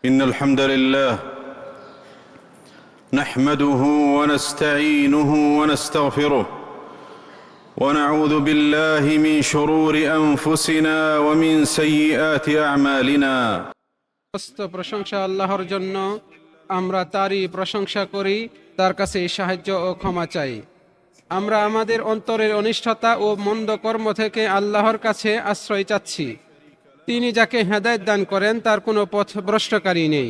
إن الحمد لله نحمده ونستعينه ونستغفره ونعوذ بالله من شرور أنفسنا ومن سيئات أعمالنا প্রশংসা আল্লাহর জন্য, আমরা তারই প্রশংসা করি, তার কাছে সাহায্য ও ক্ষমা চাই। আমরা আমাদের অন্তরের অনিষ্টতা ও মন্দ কর্ম থেকে আল্লাহর কাছে আশ্রয় চাচ্ছি। তিনি যাকে হেদায়েত দান করেন তার কোনো পথভ্রষ্টকারী নেই,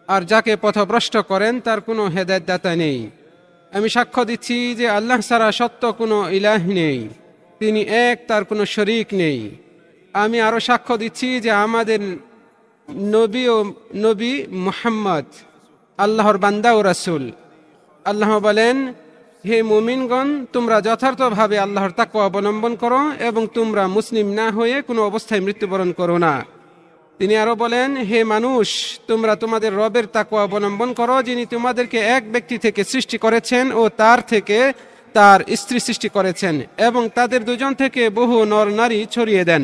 আর যাকে পথভ্রষ্ট করেন তার কোনো হেদায়েত দাতা নেই। আমি সাক্ষ্য দিচ্ছি যে আল্লাহ ছাড়া সত্য কোনো ইলাহ নেই, তিনি এক, তার কোনো শরীক নেই। আমি আরো সাক্ষ্য দিচ্ছি যে আমাদের নবী মুহাম্মদ আল্লাহর বান্দা ও রাসূল। আল্লাহ বলেন, হে মুমিনগণ, তোমরা যথার্থভাবে আল্লাহর তাকওয়া অবলম্বন করো এবং তোমরা মুসলিম না হয়ে কোনো অবস্থায় মৃত্যুবরণ করো না। তিনি আরো বলেন, হে মানুষ, তোমরা তোমাদের রবের তাকওয়া অবলম্বন করো, যিনি তোমাদেরকে এক ব্যক্তি থেকে সৃষ্টি করেছেন ও তার থেকে তার স্ত্রী সৃষ্টি করেছেন এবং তাদের দুজন থেকে বহু নর নারী ছড়িয়ে দেন।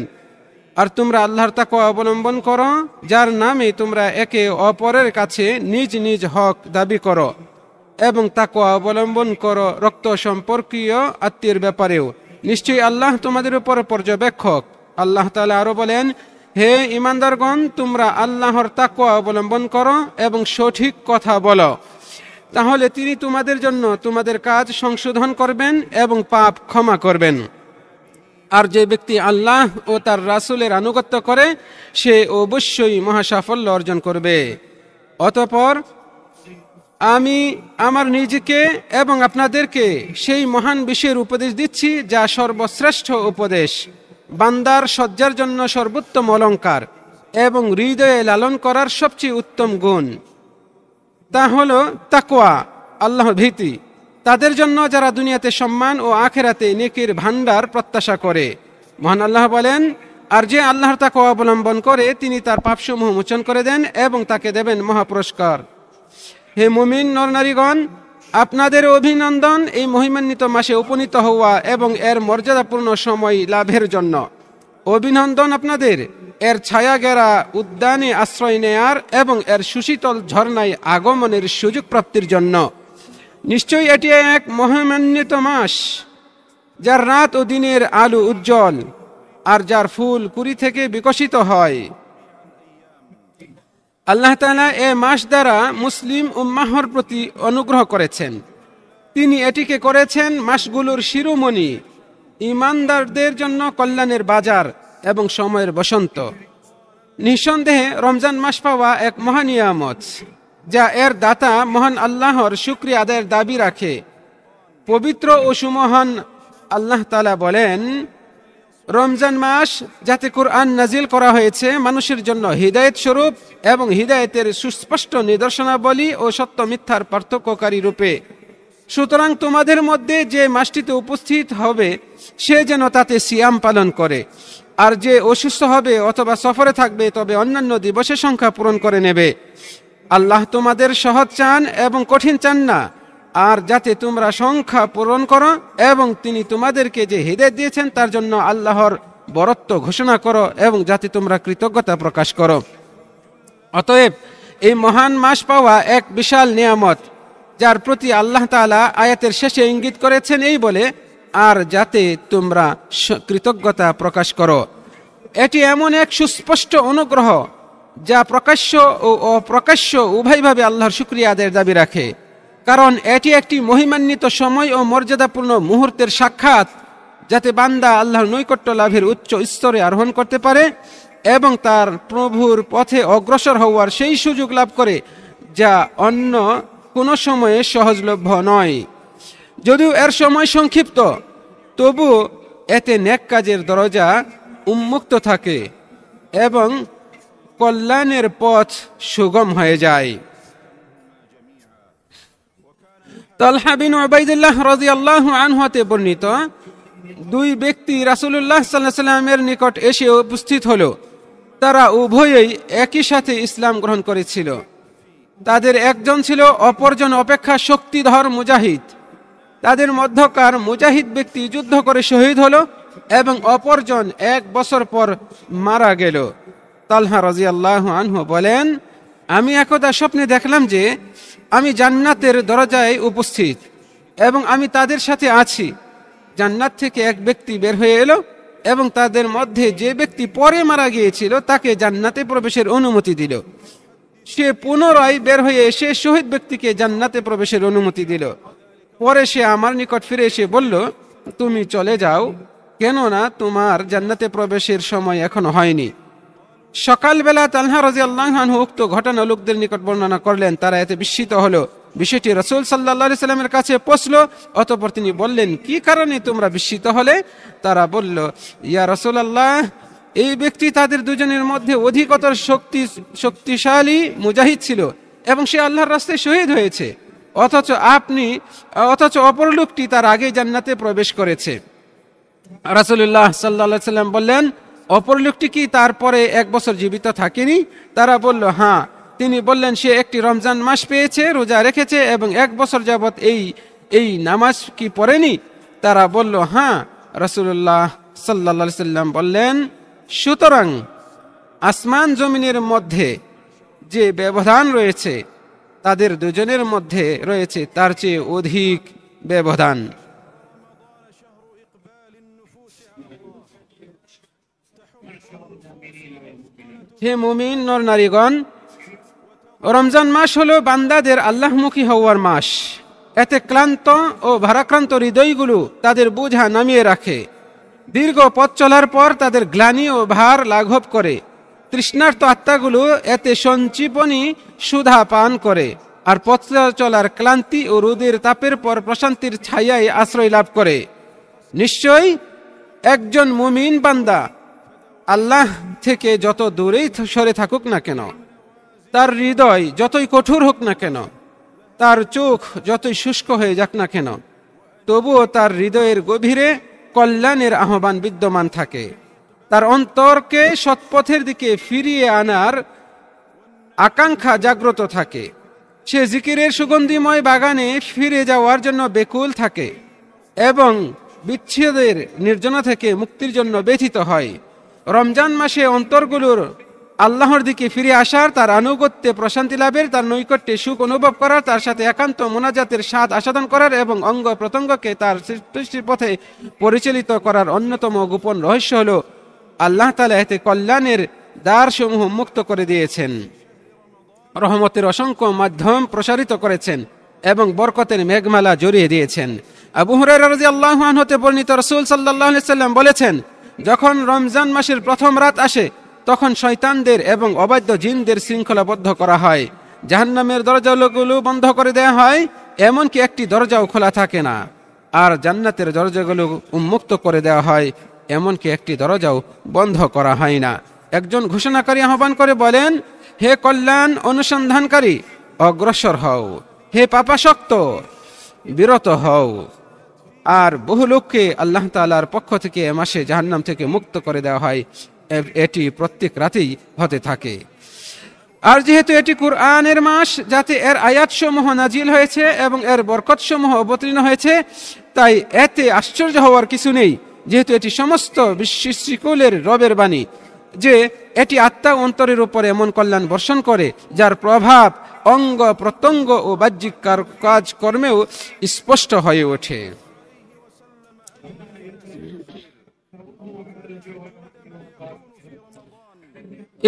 আর তোমরা আল্লাহর তাকওয়া অবলম্বন করো, যার নামে তোমরা একে অপরের কাছে নিজ নিজ হক দাবি করো, এবং তাকওয়া অবলম্বন করো রক্ত সম্পর্কীয় আত্মীয়ের ব্যাপারেও। নিশ্চয়ই আল্লাহ তোমাদের উপর পর্যবেক্ষক। আল্লাহ তাআলা আরো বলেন, হে ঈমানদারগণ, তোমরা আল্লাহর তাকওয়া অবলম্বন করো এবং সঠিক কথা বলো, তাহলে তিনি তোমাদের জন্য তোমাদের কাজ সংশোধন করবেন এবং পাপ ক্ষমা করবেন। আর যে ব্যক্তি আল্লাহ ও তার রাসূলের আনুগত্য করে সে অবশ্যই মহাসাফল্য অর্জন করবে। অতঃপর আমি আমার নিজেকে এবং আপনাদেরকে সেই মহান বিষয়ের উপদেশ দিচ্ছি যা সর্বশ্রেষ্ঠ উপদেশ, বান্দার সজ্জার জন্য সর্বোত্তম অলংকার এবং হৃদয়ে লালন করার সবচেয়ে উত্তম গুণ। তা হলো তাকওয়া, আল্লাহর ভীতি, তাদের জন্য যারা দুনিয়াতে সম্মান ও আখিরাতে নেকির ভান্ডার প্রত্যাশা করে। মহান আল্লাহ বলেন, আর যে আল্লাহর তাকওয়া অবলম্বন করে তিনি তার পাপসমূহ মোচন করে দেন এবং তাকে দেবেন মহাপুরস্কার। হে মুমিন নরনারীগণ, আপনাদের অভিনন্দন এই মহিমান্বিত মাসে উপনীত হওয়া এবং এর মর্যাদাপূর্ণ সময় লাভের জন্য। অভিনন্দন আপনাদের এর ছায়া ঘেরা উদ্যানে আশ্রয় নেয়ার এবং এর সুশীতল ঝর্ণায় আগমনের সুযোগ প্রাপ্তির জন্য। নিশ্চয়ই এটি এক মহিমান্বিত মাস, যার রাত ও দিনের আলো উজ্জ্বল, আর যার ফুল কুড়ি থেকে বিকশিত হয়। আল্লাহ তাআলা এ মাস দ্বারা মুসলিম উম্মাহর প্রতি অনুগ্রহ করেছেন। তিনি এটিকে করেছেন মাসগুলোর শিরোমণি, ঈমানদারদের জন্য কল্যাণের বাজার এবং সময়ের বসন্ত। নিঃসন্দেহে রমজান মাস পাওয়া এক মহা নিয়ামত, যা এর দাতা মহান আল্লাহর শুকরিয়া আদায়ের দাবি রাখে। পবিত্র ও সুমহান আল্লাহ তাআলা বলেন, রমজান মাস যাতে কুরআন নাজিল করা হয়েছে মানুষের জন্য হিদায়াত স্বরূপ এবং হিদায়াতের সুস্পষ্ট নিদর্শনাবলী ও সত্য মিথ্যার পার্থক্যকারী রূপে। সুতরাং তোমাদের মধ্যে যে মাসটিতে উপস্থিত হবে সে যেন তাতে সিয়াম পালন করে, আর যে অসুস্থ হবে অথবা সফরে থাকবে তবে অন্যান্য দিবসের সংখ্যা পূরণ করে নেবে। আল্লাহ তোমাদের সহজ চান এবং কঠিন চান না, আর যাতে তোমরা সংখ্যা পূরণ করো এবং তিনি তোমাদেরকে যে হিদায়াত দিয়েছেন তার জন্য আল্লাহর বরত্ব ঘোষণা করো এবং যাতে তোমরা কৃতজ্ঞতা প্রকাশ করো। অতএব এই মহান মাস পাওয়া এক বিশাল নিয়ামত, যার প্রতি আল্লাহ তাআলা আয়াতের শেষে ইঙ্গিত করেছেন এই বলে, আর যাতে তোমরা কৃতজ্ঞতা প্রকাশ করো। এটি এমন এক সুস্পষ্ট অনুগ্রহ যা প্রকাশ্য ও অপ্রকাশ্য উভয়ভাবে আল্লাহর শুকরিয়া আদায়ের দাবি রাখে, কারণ এটি একটি মহিমান্বিত সময় ও মর্যাদাপূর্ণ মুহূর্তের সাক্ষাৎ, যাতে বান্দা আল্লাহর নৈকট্য লাভের উচ্চ স্তরে আরোহণ করতে পারে এবং তার প্রভুর পথে অগ্রসর হওয়ার সেই সুযোগ লাভ করে যা অন্য কোনো সময়ে সহজলভ্য নয়। যদিও এর সময় সংক্ষিপ্ত, তবু এতে নেক কাজের দরজা উন্মুক্ত থাকে এবং কল্যাণের পথ সুগম হয়ে যায়। তালহা বিন উবাইদুল্লাহ রাদিয়াল্লাহু আনহু হতে বর্ণিত, দুই ব্যক্তি রাসূলুল্লাহ সাল্লাল্লাহু আলাইহি ওয়াসাল্লামের নিকট এসে উপস্থিত হলো। তারা উভয়েই একই সাথে ইসলাম গ্রহণ করেছিল। তাদের একজন ছিল অপরজন অপেক্ষা শক্তিধর মুজাহিদ। তাদের মধ্যকার মুজাহিদ ব্যক্তি যুদ্ধ করে শহীদ হলো এবং অপরজন 1 বছর পর মারা গেল। তালহা রাদিয়াল্লাহু আনহু বলেন, আমি একদা স্বপ্নে দেখলাম যে আমি জান্নাতের দরজায় উপস্থিত এবং আমি তাদের সাথে আছি। জান্নাত থেকে এক ব্যক্তি বের হয়ে এলো এবং তাদের মধ্যে যে ব্যক্তি পরে মারা গিয়েছিল তাকে জান্নাতে প্রবেশের অনুমতি দিল। সে পুনরায় বের হয়ে এসে শহীদ ব্যক্তিকে জান্নাতে প্রবেশের অনুমতি দিল। পরে সে আমার নিকট ফিরে এসে বলল, তুমি চলে যাও, কেননা তোমার জান্নাতে প্রবেশের সময় এখনো হয়নি। সকালবেলা তালহা রাদিয়াল্লাহু আনহু উক্ত ঘটনা লোকদের নিকট বর্ণনা করলেন। তারা এতে বিস্মিত হলো। বিষয়টি রাসূল সাল্লাল্লাহু আলাইহি সাল্লামের কাছে পৌঁছলো। অতঃপর তিনি বললেন, কি কারণে তোমরা বিস্মিত হলে? তারা বলল, ইয়া রাসূলুল্লাহ, এই ব্যক্তি তাদের দুজনের মধ্যে অধিকতর শক্তিশালী মুজাহিদ ছিল এবং সে আল্লাহর রাস্তায় শহীদ হয়েছে, অথচ অপর লোকটি তার আগে জান্নাতে প্রবেশ করেছে। রাসূলুল্লাহ সাল্লাল্লাহু আলাইহি সাল্লাম বললেন, অপর লোকটি কি তারপরে 1 বছর জীবিত থাকেনি? তারা বলল, হ্যাঁ। তিনি বললেন, সে একটি রমজান মাস পেয়েছে, রোজা রেখেছে এবং 1 বছর যাবৎ এই নামাজ কি পড়েনি? তারা বলল, হ্যাঁ। রাসূলুল্লাহ সাল্লাল্লাহু আলাইহি সাল্লাম বললেন, সুতরাং আসমান জমিনের মধ্যে যে ব্যবধান রয়েছে তাদের দুজনের মধ্যে রয়েছে তার চেয়ে অধিক ব্যবধান। হে মুমিন নর নারীগণ, রমজান মাস হলো বান্দাদের আল্লাহমুখী হওয়ার মাস। এতে ক্লান্ত ও ভারাক্রান্ত হৃদয়গুলো তাদের বোঝা নামিয়ে রাখে। দীর্ঘ পথ চলার পর তাদের গ্লানি ও ভার লাঘব করে। তৃষ্ণার্ত আত্মাগুলো এতে সঞ্জীবনী সুধা পান করে আর পথ চলার ক্লান্তি ও রোদের তাপের পর প্রশান্তির ছায়ায় আশ্রয় লাভ করে। নিশ্চয় একজন মুমিন বান্দা আল্লাহ থেকে যত দূরেই সরে থাকুক না কেন, তার হৃদয় যতই কঠোর হোক না কেন, তার চোখ যতই শুষ্ক হয়ে যাক না কেন, তবুও তার হৃদয়ের গভীরে কল্যাণের আহ্বান বিদ্যমান থাকে। তার অন্তরকে সৎপথের দিকে ফিরিয়ে আনার আকাঙ্ক্ষা জাগ্রত থাকে। সে জিকিরের সুগন্ধিময় বাগানে ফিরে যাওয়ার জন্য বেকুল থাকে এবং বিচ্ছেদের নির্জনা থেকে মুক্তির জন্য ব্যথিত হয়। রমজান মাসে অন্তরগুলোর আল্লাহর দিকে ফিরে আসার, তার আনুগত্যে প্রশান্তি লাভের, তার নৈকট্যে সুখ অনুভব করার, তার সাথে একান্ত মোনাজাতের স্বাদ আস্বাদন করার এবং অঙ্গ প্রত্যঙ্গকে তার সৃষ্টির পথে পরিচালিত করার অন্যতম গোপন রহস্য হল আল্লাহ তাআলা এতে কল্যাণের দ্বারসমূহ মুক্ত করে দিয়েছেন, রহমতের অসংখ্য মাধ্যম প্রসারিত করেছেন এবং বরকতের মেঘমালা জড়িয়ে দিয়েছেন। আবু হুরায়রা রাদিয়াল্লাহু আনহু হতে বর্ণিত, রাসূল সাল্লাল্লাহু আলাইহি সাল্লাম বলেছেন, যখন রমজান মাসের প্রথম রাত আসে তখন শয়তানদের এবং অবাধ্য জিনদের শৃঙ্খলাবদ্ধ করা হয়। জাহান্নামের দরজাগুলো বন্ধ করে দেওয়া হয়, এমনকি একটি দরজাও খোলা থাকে না। আর জান্নাতের দরজাগুলো উন্মুক্ত করে দেওয়া হয়, এমনকি একটি দরজাও বন্ধ করা হয় না। একজন ঘোষণাকারী আহ্বান করে বলেন, হে কল্যাণ অনুসন্ধানকারী, অগ্রসর হও, হে পাপাসক্ত, বিরত হও। আর বহু লোককে আল্লাহ তাআলার পক্ষ থেকে এ মাসে জাহান্নাম থেকে মুক্ত করে দেওয়া হয়। এটি প্রত্যেক রাতেই হতে থাকে। আর যেহেতু এটি কুরআনের মাস, যাতে এর আয়াতসমূহ নাজিল হয়েছে এবং এর বরকতসমূহ অবতীর্ণ হয়েছে, তাই এতে আশ্চর্য হওয়ার কিছু নেই, যেহেতু এটি সমস্ত সৃষ্টিকুলের রবের বাণী যে এটি আত্মা অন্তরের উপর এমন কল্যাণ বর্ষণ করে যার প্রভাব অঙ্গ প্রত্যঙ্গ ও বাহ্যিক কাজকর্মেও স্পষ্ট হয়ে ওঠে।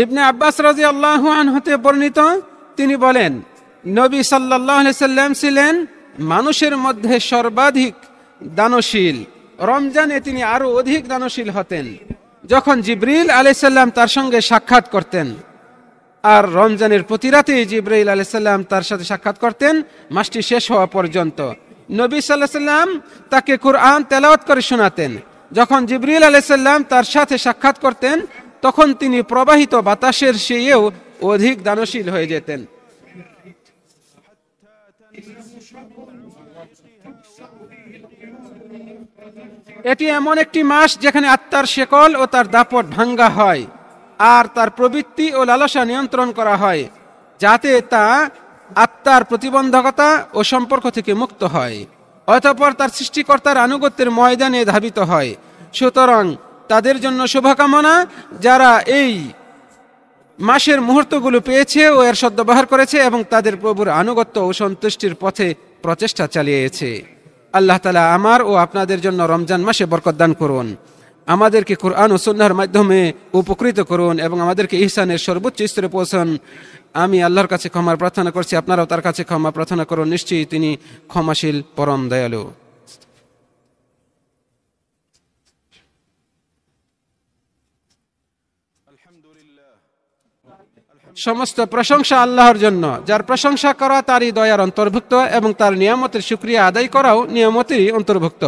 ইবনে আব্বাস রাদিয়াল্লাহু আনহু হতে বর্ণিত, তিনি বলেন, নবী সাল্লাল্লাহু আলাইহি সাল্লাম ছিলেন মানুষের মধ্যে সর্বাধিক দানশীল। রমজানে তিনি আরো অধিক দানশীল হতেন। যখন জিবরিল আলাইহিস সালাম তার সঙ্গে সাক্ষাৎ করতেন, আর রমজানের প্রতি রাতেই জিবরিল আলাইহিস সালাম তার সাথে সাক্ষাৎ করতেন মাসটি শেষ হওয়া পর্যন্ত। নবী সাল্লাল্লাহু আলাইহি সাল্লাম তাকে কুরআন তেলাওয়াত করে শোনাতেন। যখন জিবরিল আলাইহিস সালাম তার সাথে সাক্ষাৎ করতেন, তখন তিনি প্রবাহিত বাতাসের চেয়েও অধিক দানশীল হয়ে যেতেন। এটি এমন একটি মাস যেখানে আত্মার শেকল ও তার দাপট ভাঙ্গা হয় আর তার প্রবৃত্তি ও লালসা নিয়ন্ত্রণ করা হয়, যাতে তা আত্মার প্রতিবন্ধকতা ও সম্পর্ক থেকে মুক্ত হয়, অতঃপর তার সৃষ্টিকর্তার আনুগত্যের ময়দানে ধাবিত হয়। সুতরাং তাদের জন্য শুভকামনা যারা এই মাসের মুহূর্তগুলো পেয়েছে ও এর সদ্ব্যবহার করেছে এবং তাদের প্রভুর আনুগত্য ও সন্তুষ্টির পথে প্রচেষ্টা চালিয়েছে। আল্লাহ তাআলা আমার ও আপনাদের জন্য রমজান মাসে বরকত দান করুন, আমাদেরকে কুরআন ও সুন্নাহর মাধ্যমে উপকৃত করুন এবং আমাদেরকে ইহসানের সর্বোচ্চ স্তরে পৌঁছান। আমি আল্লাহর কাছে ক্ষমা প্রার্থনা করছি, আপনারাও তার কাছে ক্ষমা প্রার্থনা করুন, নিশ্চয়ই তিনি ক্ষমাশীল পরম দয়ালু। সমস্ত প্রশংসা আল্লাহর জন্য, যার প্রশংসা করা তারই দয়ার অন্তর্ভুক্ত এবং তার নিয়ামতের শুকরিয়া আদায় করাও নিয়ামতেরই অন্তর্ভুক্ত।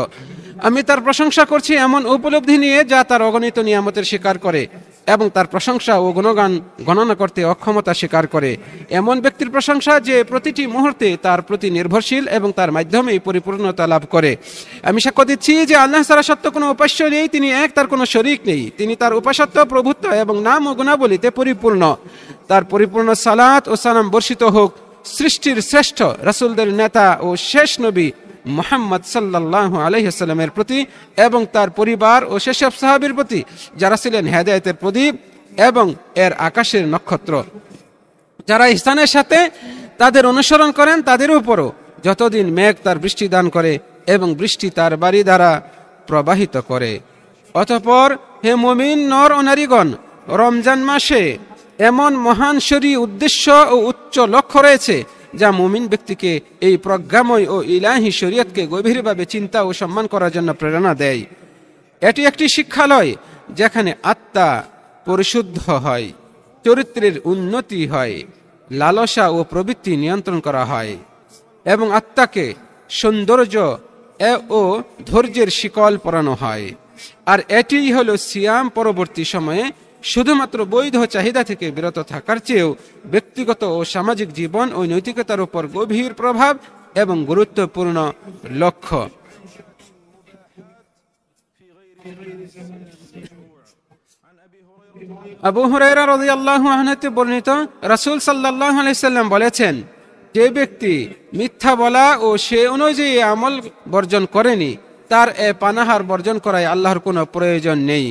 আমি তার প্রশংসা করছি এমন উপলব্ধি নিয়ে যা তার অগণিত নিয়ামতের স্বীকার করে এবং তার প্রশংসা ও গুণগান গণনা করতে অক্ষমতা স্বীকার করে। এমন ব্যক্তির প্রশংসা যে প্রতিটি মুহূর্তে তার প্রতি নির্ভরশীল এবং তার মাধ্যমেই পরিপূর্ণতা লাভ করে। আমি সাক্ষ্য দিচ্ছি যে আল্লাহ ছাড়া সত্য কোনো উপাস্য নেই, তিনি এক, তার কোনো শরীক নেই। তিনি তার উপাসত্ব, প্রভুত্ব এবং নাম ও গুণাবলীতে পরিপূর্ণ। তার পরিপূর্ণ সালাত ও সালাম বর্ষিত হোক সৃষ্টির শ্রেষ্ঠ রাসূলদের নেতা ও শেষ নবী মুহাম্মদ সাল্লাল্লাহু আলাইহি ওয়াসাল্লামের প্রতি এবং তার পরিবার ও সেসব সাহাবীর প্রতি যারা ছিলেন হেদায়েতের প্রদীপ এবং এর আকাশের নক্ষত্র। যারা ইহসানের সাথে তাদের অনুসরণ করেন তাদের উপরও যতদিন মেঘ তার বৃষ্টি দান করে এবং বৃষ্টি তার বাড়ি দ্বারা প্রবাহিত করে। অতঃপর হে মুমিন নর ও নারীগণ, রমজান মাসে এমন মহান শরী উদ্দেশ্য ও উচ্চ লক্ষ্য রয়েছে যা মুমিন ব্যক্তিকে এই প্রজ্ঞাময় ও ইলাহি শরীয়তকে গভীরভাবে চিন্তা ও সম্মান করার জন্য প্রেরণা দেয়। এটি একটি শিক্ষালয় যেখানে আত্মা পরিশুদ্ধ হয়, চরিত্রের উন্নতি হয়, লালসা ও প্রবৃত্তি নিয়ন্ত্রণ করা হয় এবং আত্মাকে সৌন্দর্য ও ধৈর্যের শিকল পরানো হয়। আর এটিই হলো সিয়াম পরবর্তী সময়ে শুধুমাত্র বৈধ চাহিদা থেকে বিরত থাকার চেয়েও ব্যক্তিগত ও সামাজিক জীবন ও নৈতিকতার উপর গভীর প্রভাব এবং গুরুত্বপূর্ণ লক্ষ্য। আবু হুরায়রা রাদিয়াল্লাহু আনহু হতে বর্ণিত, রাসূল সাল্লাল্লাহু আলাইহি সাল্লাম বলেছেন, যে ব্যক্তি মিথ্যা বলা ও সে অনুযায়ী আমল বর্জন করেনি তার এ পানাহার বর্জন করায় আল্লাহর কোনো প্রয়োজন নেই।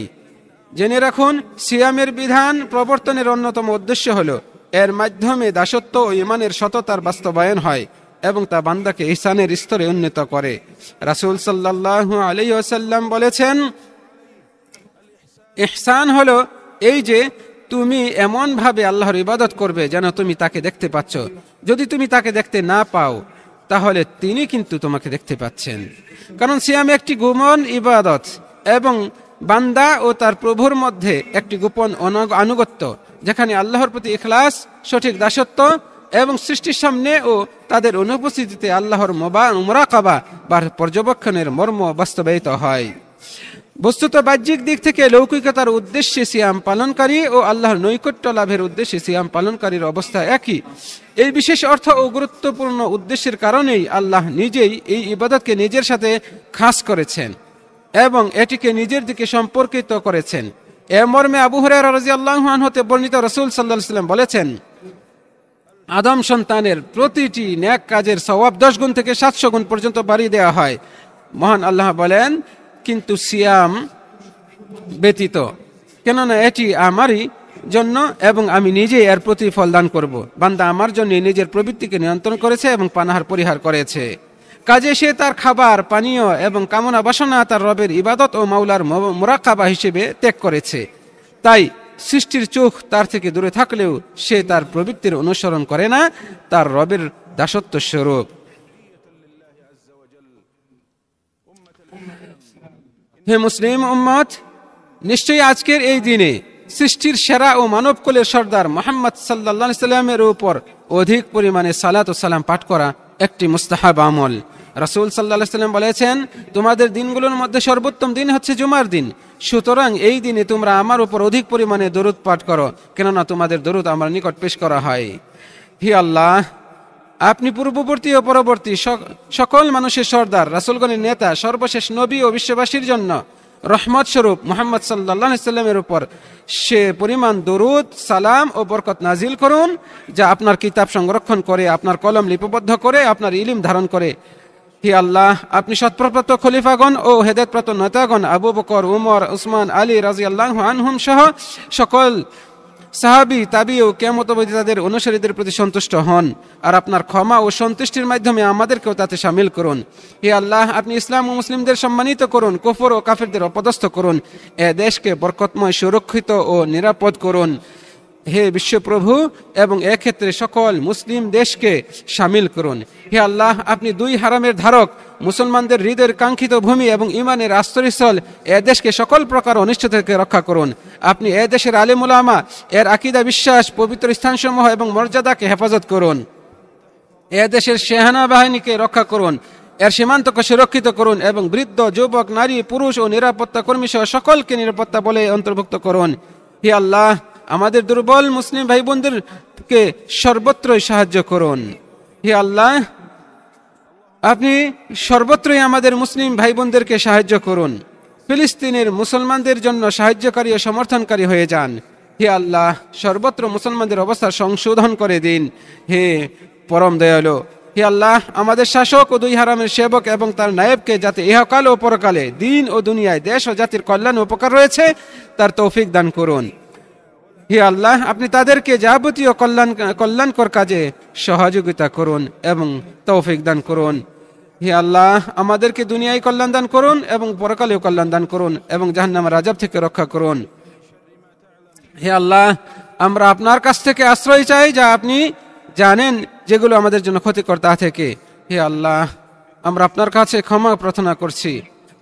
জেনে রাখুন, সিয়ামের বিধান প্রবর্তনের অন্যতম উদ্দেশ্য হলো এর মাধ্যমে দাসত্ব ও ঈমানের সততার বাস্তবায়ন হয় এবং তা বান্দাকে ইহসানের স্তরে উন্নীত করে। রাসূল সাল্লাল্লাহু আলাইহি ওয়াসাল্লাম বলেছেন, ইহসান হলো এই যে তুমি এমন ভাবে আল্লাহর ইবাদত করবে যেন তুমি তাকে দেখতে পাচ্ছ। যদি তুমি তাকে দেখতে না পাও তাহলে তিনি কিন্তু তোমাকে দেখতে পাচ্ছেন। কারণ সিয়াম একটি গোপন ইবাদত এবং বান্দা ও তার প্রভুর মধ্যে একটি গোপন আনুগত্য, যেখানে আল্লাহর প্রতি ইখলাস, সঠিক দাসত্ব এবং সৃষ্টির সামনে ও তাদের অনুপস্থিতিতে আল্লাহর মুরাকাবা বা পর্যবেক্ষণের মর্ম বাস্তবায়িত হয়। বস্তুত বাহ্যিক দিক থেকে লৌকিকতার উদ্দেশ্যে সিয়াম পালনকারী ও আল্লাহর নৈকট্য লাভের উদ্দেশ্যে সিয়াম পালনকারীর অবস্থা একই। এই বিশেষ অর্থ ও গুরুত্বপূর্ণ উদ্দেশ্যের কারণেই আল্লাহ নিজেই এই ইবাদতকে নিজের সাথে খাস করেছেন এবং এটিকে নিজের দিকে সম্পর্কিত করেছেন। এ মর্মে আবু হুরায়রা রাদিয়াল্লাহু আনহু হতে বর্ণিত, রাসূল সাল্লাল্লাহু আলাইহি ওয়াসাল্লাম বলেছেন, আদম সন্তানের প্রতিটি নেক কাজের সওয়াব 10 গুণ থেকে 700 গুণ পর্যন্ত বাড়িয়ে দেওয়া হয়। মহান আল্লাহ বলেন, কিন্তু সিয়াম ব্যতীত, কেননা এটি আমারই জন্য এবং আমি নিজে এর প্রতিফল দান করব। বান্দা আমার জন্য নিজের প্রবৃত্তিকে নিয়ন্ত্রণ করেছে এবং পানাহার পরিহার করেছে, কাজে সে তার খাবার, পানীয় এবং কামনা বাসনা তার রবের ইবাদত ও মাওলার মুরাকাবা হিসেবে ত্যাগ করেছে। তাই সৃষ্টির চোখ তার থেকে দূরে থাকলেও সে তার প্রবৃত্তির অনুসরণ করে না, তার রবের দাসত্ব স্বরূপ। হে মুসলিম উম্মত, নিশ্চয়ই আজকের এই দিনে সৃষ্টির সেরা ও মানবকুলের সর্দার মুহাম্মদ সাল্লাল্লাহু আলাইহি সাল্লামের উপর অধিক পরিমাণে সালাত ও সালাম পাঠ করা একটি মুস্তাহাব আমল। রাসূল সাল্লাল্লাহু আলাইহি সাল্লাম বলেছেন, তোমাদের দিনগুলোর মধ্যে সর্বোত্তম দিন হচ্ছে জুমার দিন, সুতরাং এই দিনে তোমরা আমার উপর অধিক পরিমাণে দরুদ পাঠ করো, কেননা তোমাদের দরুদ আমার নিকট পেশ করা হয়। হে আল্লাহ, আপনি পূর্ববর্তী ও পরবর্তী সকল মানুষের সর্দার, রাসূলগণের নেতা, সর্বশেষ নবী ও বিশ্ববাসীর জন্য রহমত স্বরূপ মুহাম্মদ সাল্লাল্লাহু আলাইহি সাল্লামের উপর সে পরিমাণ দরুদ, সালাম ও বরকত নাজিল করুন যা আপনার কিতাব সংরক্ষণ করে, আপনার কলম লিপিবদ্ধ করে, আপনার ইলম ধারণ করে। হে আল্লাহ, আপনি সৎপ্রপ্রাপ্ত খলিফাগণ ও হেদায়েতপ্রাপ্ত নেতাগণ আবু বকর, উমর, উসমান, আলী রাদিয়াল্লাহু আনহুম সহ সকল সাহাবী তাবি ও কিয়ামত অবধি তাদের অনুসারীদের প্রতি সন্তুষ্ট হন, আর আপনার ক্ষমা ও সন্তুষ্টির মাধ্যমে আমাদেরকেও তাতে শামিল করুন। হে আল্লাহ, আপনি ইসলাম ও মুসলিমদের সম্মানিত করুন, কুফর ও কাফেরদের অপদস্থ করুন, এ দেশকে বরকতময়, সুরক্ষিত ও নিরাপদ করুন। হে বিশ্বপ্রভু, এবং এক্ষেত্রে সকল মুসলিম দেশকে শামিল করুন। হে আল্লাহ, আপনি দুই হারামের ধারক, মুসলমানদের হৃদয়ের কাঙ্ক্ষিত ভূমি এবং ইমানের আশ্রয়স্থল এ দেশকে সকল প্রকার অনিষ্ট থেকে রক্ষা করুন। আপনি এ দেশের আলেম উলামা, এর আকীদা, বিশ্বাস, পবিত্র স্থানসমূহ এবং মর্যাদাকে হেফাজত করুন। এ দেশের সেনা বাহিনীকে রক্ষা করুন, এর সীমান্তকে সুরক্ষিত করুন, এবং বৃদ্ধ, যুবক, নারী, পুরুষ ও নিরাপত্তা কর্মী সহ সকলকে নিরাপত্তা বলে অন্তর্ভুক্ত করুন। হে আল্লাহ, আমাদের দুর্বল মুসলিম ভাই বোনদেরকে সর্বত্রই সাহায্য করুন। হে আল্লাহ, আপনি সর্বত্রই আমাদের মুসলিম ভাই বোনদেরকে সাহায্য করুন। ফিলিস্তিনের মুসলমানদের জন্য সাহায্যকারী ও সমর্থনকারী হয়ে যান। হে আল্লাহ, সর্বত্র মুসলমানদের অবস্থা সংশোধন করে দিন। হে পরম দয়ালু, হে আল্লাহ, আমাদের শাসক ও দুই হারামের সেবক এবং তার নায়েবকে যাতে ইহকাল ও পরকালে, দিন ও দুনিয়ায় দেশ ও জাতির কল্যাণ উপকার রয়েছে তার তৌফিক দান করুন। হে আল্লাহ, আপনি তাদেরকে যাবতীয় কল্যাণকর কাজে সহযোগিতা করুন এবং তৌফিক দান করুন। হে আল্লাহ, আমাদেরকে দুনিয়ায় কল্যাণ দান করুন এবং পরকালেও কল্যাণ দান করুন, এবং জাহান্নামের আযাব থেকে রক্ষা করুন। হে আল্লাহ, আমরা আপনার কাছ থেকে আশ্রয় চাই, যা আপনি জানেন যেগুলো আমাদের জন্য ক্ষতিকর তা থেকে। হে আল্লাহ, আমরা আপনার কাছে ক্ষমা প্রার্থনা করছি।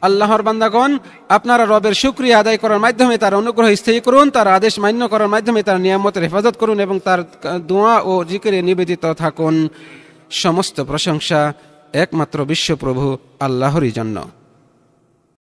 আল্লাহর বান্দাগণ, আপনারা রবের শুকরিয়া আদায় করার মাধ্যমে তার অনুগ্রহ স্থায়ী করুন, তার আদেশ মান্য করার মাধ্যমে তার নিয়ামতের হেফাজত করুন, এবং তার দোয়া ও জিকিরে নিবেদিত থাকুন। সমস্ত প্রশংসা একমাত্র বিশ্বপ্রভু আল্লাহরই জন্য।